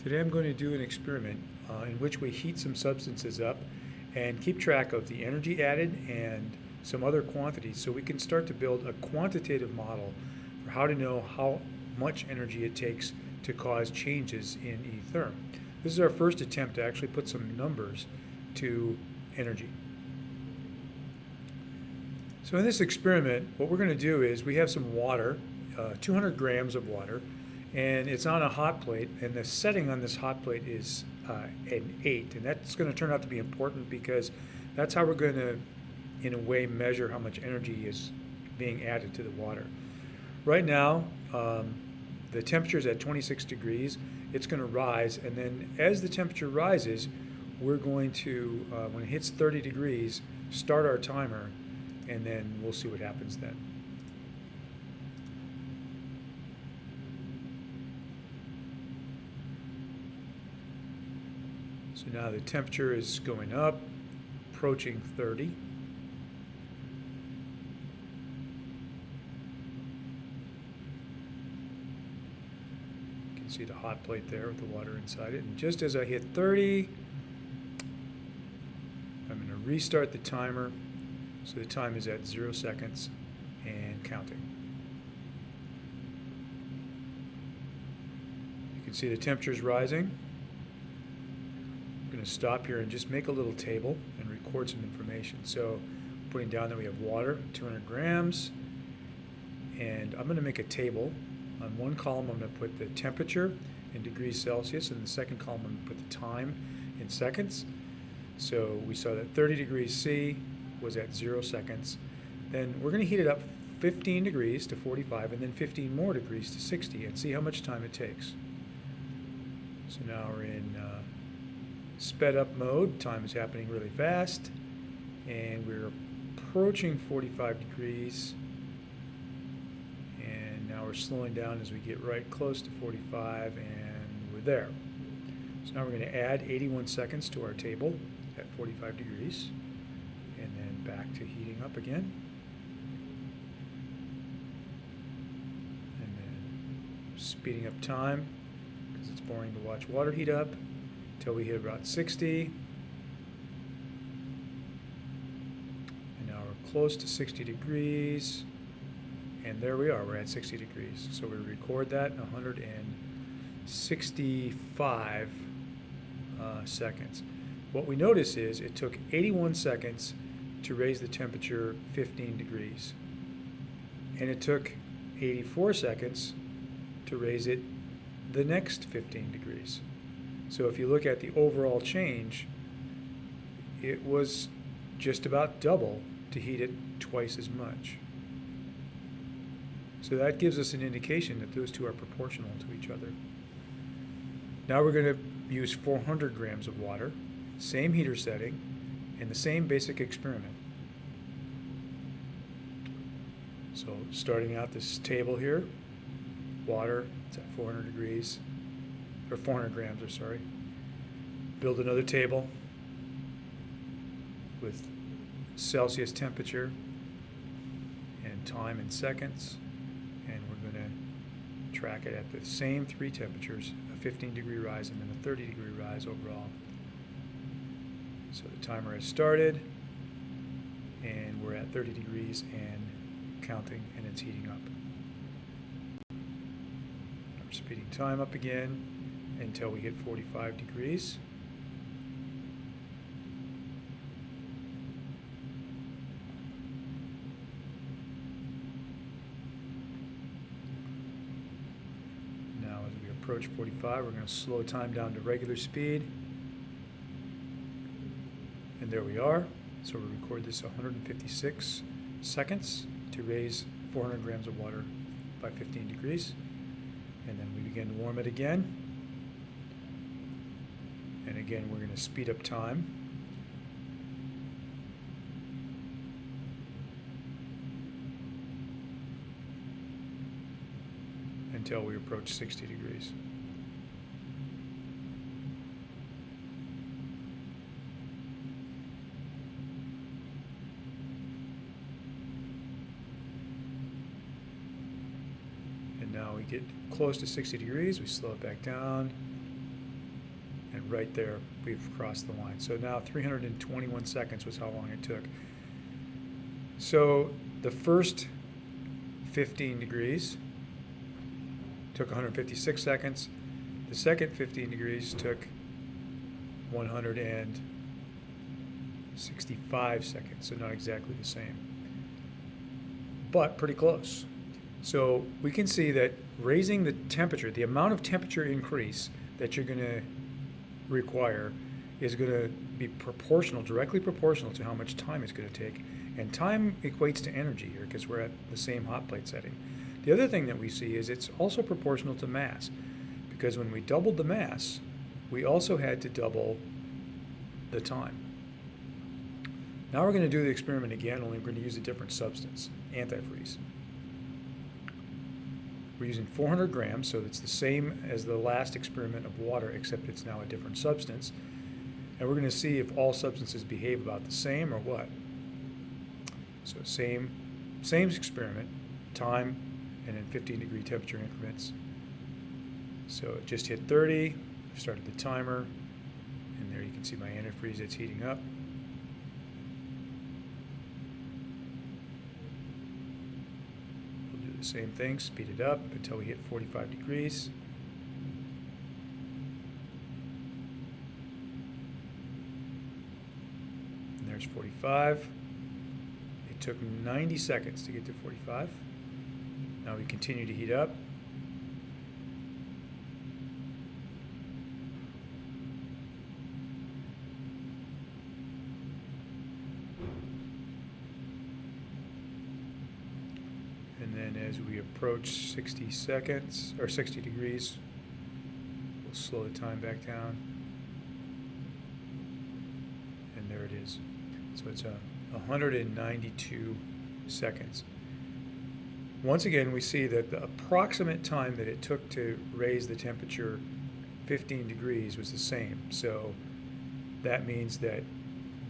Today I'm going to do an experiment in which we heat some substances up and keep track of the energy added and some other quantities so we can start to build a quantitative model for how to know how much energy it takes to cause changes in E therm. This is our first attempt to actually put some numbers to energy. So in this experiment, what we're going to do is we have some water, 200 grams of water, and it's on a hot plate, and the setting on this hot plate is an 8, and that's going to turn out to be important because that's how we're going to, in a way, measure how much energy is being added to the water. Right now, the temperature is at 26 degrees. It's going to rise, and then as the temperature rises, we're going to, when it hits 30 degrees, start our timer, and then we'll see what happens then. So now the temperature is going up, approaching 30. You can see the hot plate there with the water inside it. And just as I hit 30, I'm going to restart the timer. So the time is at 0 seconds and counting. You can see the temperature is rising. I'm going to stop here and just make a little table and record some information. So putting down that we have water, 200 grams, and I'm going to make a table. On one column I'm going to put the temperature in degrees Celsius, and the second column I'm going to put the time in seconds. So we saw that 30 degrees C was at 0 seconds. Then we're going to heat it up 15 degrees to 45, and then 15 more degrees to 60, and see how much time it takes. So now we're in sped up mode. Time is happening really fast, and we're approaching 45 degrees, and now we're slowing down as we get right close to 45, and we're there. So now we're going to add 81 seconds to our table at 45 degrees, and then back to heating up again, and then speeding up time because it's boring to watch water heat up until we hit about 60, and now we're close to 60 degrees, and there we are, we're at 60 degrees. So we record that in 165 seconds. What we notice is it took 81 seconds to raise the temperature 15 degrees, and it took 84 seconds to raise it the next 15 degrees. So if you look at the overall change, it was just about double to heat it twice as much. So that gives us an indication that those two are proportional to each other. Now we're going to use 400 grams of water, same heater setting, and the same basic experiment. So starting out this table here, water, it's at 400 degrees, or 400 grams, or sorry. Build another table with Celsius temperature and time in seconds, and we're going to track it at the same three temperatures, a 15-degree rise and then a 30-degree rise overall. So the timer has started, and we're at 30 degrees and counting, and it's heating up. We're speeding time up again until we hit 45 degrees. Now as we approach 45, we're going to slow time down to regular speed. And there we are. So we record this 156 seconds to raise 400 grams of water by 15 degrees. And then we begin to warm it again. And again, we're going to speed up time. Until we approach 60 degrees. And now we get close to 60 degrees, we slow it back down, And right there, we've crossed the line. So now 321 seconds was how long it took. So the first 15 degrees took 156 seconds. The second 15 degrees took 165 seconds, so not exactly the same, but pretty close. So we can see that raising the temperature, the amount of temperature increase that you're going to require is going to be proportional, directly proportional to how much time it's going to take. And time equates to energy here because we're at the same hot plate setting. The other thing that we see is it's also proportional to mass, because when we doubled the mass, we also had to double the time. Now we're going to do the experiment again, only we're going to use a different substance, antifreeze. We're using 400 grams, so it's the same as the last experiment of water, except it's now a different substance. And we're going to see if all substances behave about the same or what. So same experiment, time, and then 15-degree temperature increments. So it just hit 30, I've started the timer, and there you can see my antifreeze that's heating up. We'll do the same thing, speed it up until we hit 45 degrees. And there's 45. It took 90 seconds to get to 45. Now we continue to heat up. And then as we approach 60 seconds, or 60 degrees, we'll slow the time back down. And there it is. So it's 192 seconds. Once again, we see that the approximate time that it took to raise the temperature 15 degrees was the same. So that means that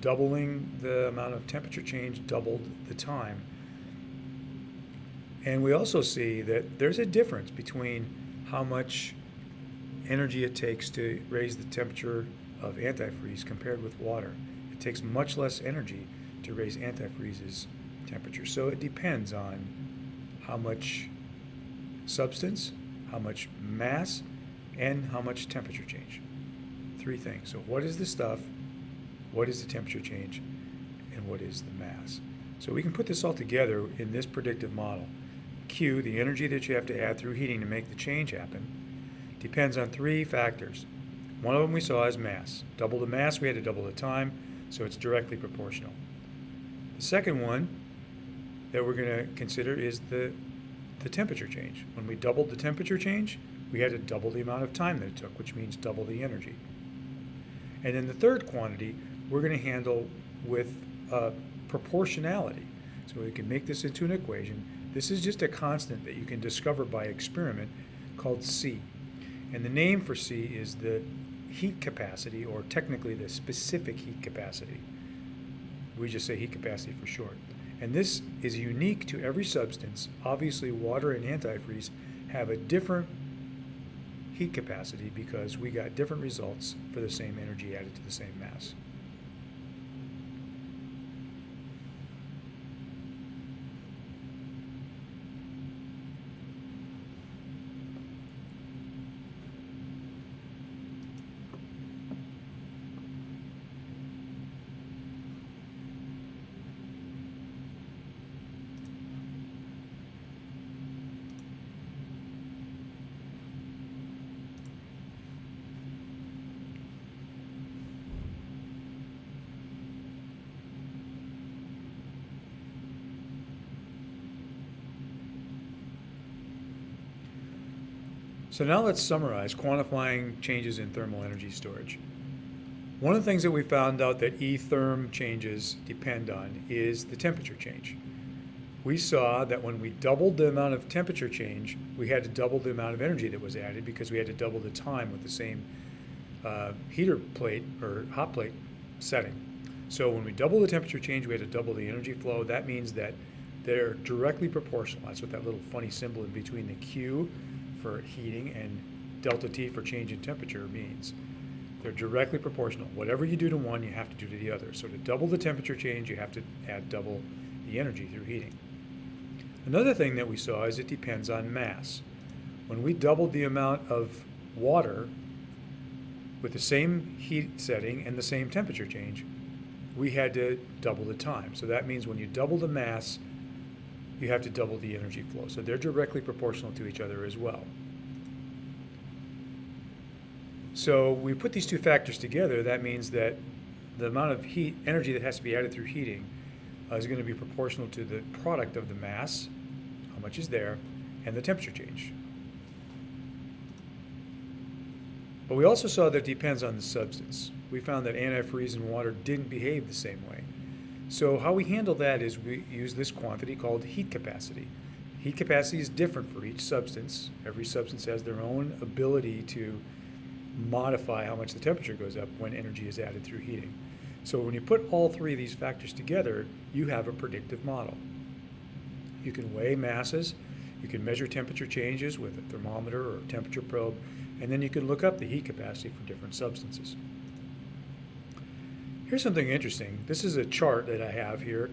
doubling the amount of temperature change doubled the time. And we also see that there's a difference between how much energy it takes to raise the temperature of antifreeze compared with water. It takes much less energy to raise antifreeze's temperature. So it depends on how much substance, how much mass, and how much temperature change. Three things. So what is the stuff, what is the temperature change, and what is the mass? So we can put this all together in this predictive model. Q, the energy that you have to add through heating to make the change happen, depends on three factors. One of them we saw is mass. Double the mass, we had to double the time, so it's directly proportional. The second one that we're going to consider is the temperature change. When we doubled the temperature change, we had to double the amount of time that it took, which means double the energy. And then the third quantity we're going to handle with proportionality. So we can make this into an equation. This is just a constant that you can discover by experiment called C. And the name for C is the heat capacity, or technically the specific heat capacity. We just say heat capacity for short. And this is unique to every substance. Obviously, water and antifreeze have a different heat capacity because we got different results for the same energy added to the same mass. So now let's summarize quantifying changes in thermal energy storage. One of the things that we found out that E-therm changes depend on is the temperature change. We saw that when we doubled the amount of temperature change, we had to double the amount of energy that was added because we had to double the time with the same heater plate or hot plate setting. So when we double the temperature change, we had to double the energy flow. That means that they're directly proportional. That's what that little funny symbol in between the Q for heating and delta T for change in temperature means. They're directly proportional. Whatever you do to one, you have to do to the other. So to double the temperature change, you have to add double the energy through heating. Another thing that we saw is it depends on mass. When we doubled the amount of water with the same heat setting and the same temperature change, we had to double the time. So that means when you double the mass, you have to double the energy flow. So they're directly proportional to each other as well. So we put these two factors together. That means that the amount of heat energy that has to be added through heating is going to be proportional to the product of the mass, how much is there, and the temperature change. But we also saw that it depends on the substance. We found that antifreeze and water didn't behave the same way. So how we handle that is we use this quantity called heat capacity. Heat capacity is different for each substance. Every substance has their own ability to modify how much the temperature goes up when energy is added through heating. So when you put all three of these factors together, you have a predictive model. You can weigh masses, you can measure temperature changes with a thermometer or a temperature probe, and then you can look up the heat capacity for different substances. Here's something interesting. This is a chart that I have here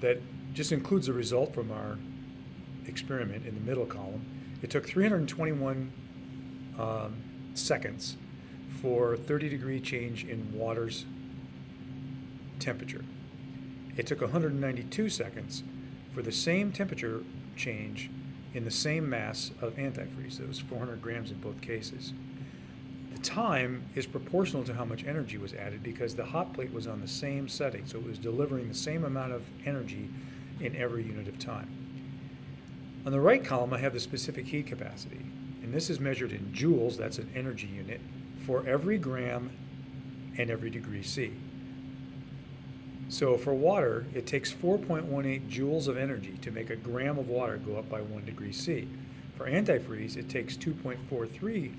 that just includes the result from our experiment in the middle column. It took 321 seconds for 30-degree change in water's temperature. It took 192 seconds for the same temperature change in the same mass of antifreeze. It was 400 grams in both cases. The time is proportional to how much energy was added because the hot plate was on the same setting, so it was delivering the same amount of energy in every unit of time. On the right column, I have the specific heat capacity, and this is measured in joules, that's an energy unit, for every gram and every degree C. So for water, it takes 4.18 joules of energy to make a gram of water go up by 1 degree C. For antifreeze, it takes 2.43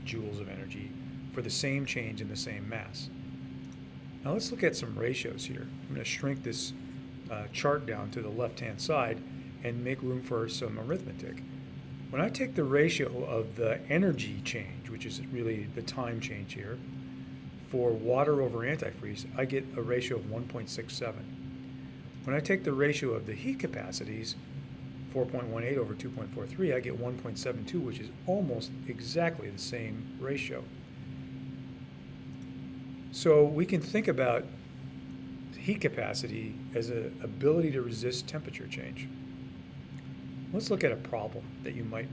joules of energy for the same change in the same mass. Now let's look at some ratios here. I'm going to shrink this chart down to the left-hand side and make room for some arithmetic. When I take the ratio of the energy change, which is really the time change here, for water over antifreeze, I get a ratio of 1.67. When I take the ratio of the heat capacities, 4.18 over 2.43, I get 1.72, which is almost exactly the same ratio. So we can think about heat capacity as an ability to resist temperature change. Let's look at a problem that you might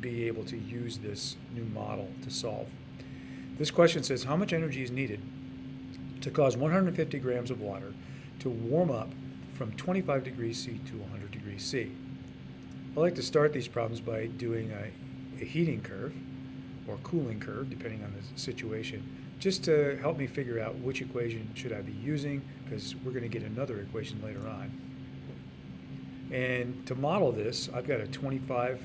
be able to use this new model to solve. This question says, how much energy is needed to cause 150 grams of water to warm up from 25 degrees C to 100 degrees C? I like to start these problems by doing a heating curve or cooling curve, depending on the situation, just to help me figure out which equation should I be using, because we're going to get another equation later on. And to model this, I've got a 25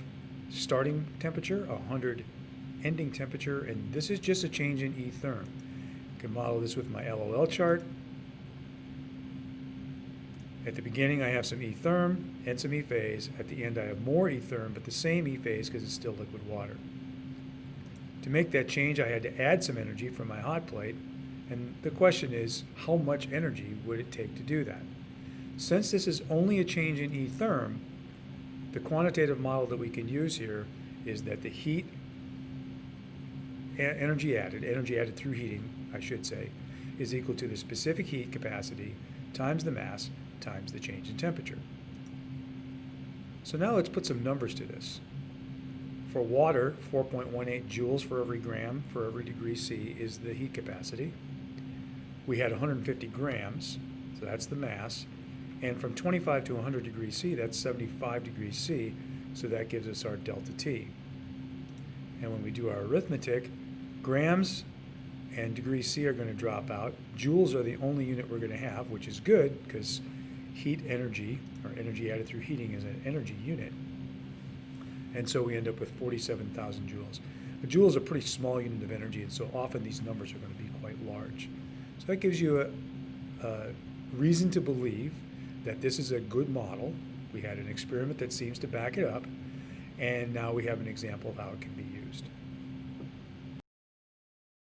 starting temperature, a 100 ending temperature, and this is just a change in E therm. I can model this with my LOL chart. At the beginning I have some E therm and some E phase. At the end I have more E therm, but the same E phase because it's still liquid water. To make that change I had to add some energy from my hot plate, and the question is, how much energy would it take to do that? Since this is only a change in E therm, the quantitative model that we can use here is that the heat energy added through heating, I should say, is equal to the specific heat capacity times the mass times the change in temperature. So now let's put some numbers to this. For water, 4.18 joules for every gram for every degree C is the heat capacity. We had 150 grams, so that's the mass. And from 25 to 100 degrees C, that's 75 degrees C, so that gives us our delta T. And when we do our arithmetic, grams and degrees C are going to drop out. Joules are the only unit we're going to have, which is good because heat energy, or energy added through heating, is an energy unit. And so we end up with 47,000 joules. A joule is a pretty small unit of energy, and so often these numbers are going to be quite large. So that gives you a reason to believe that this is a good model. We had an experiment that seems to back it up, and now we have an example of how it can be used.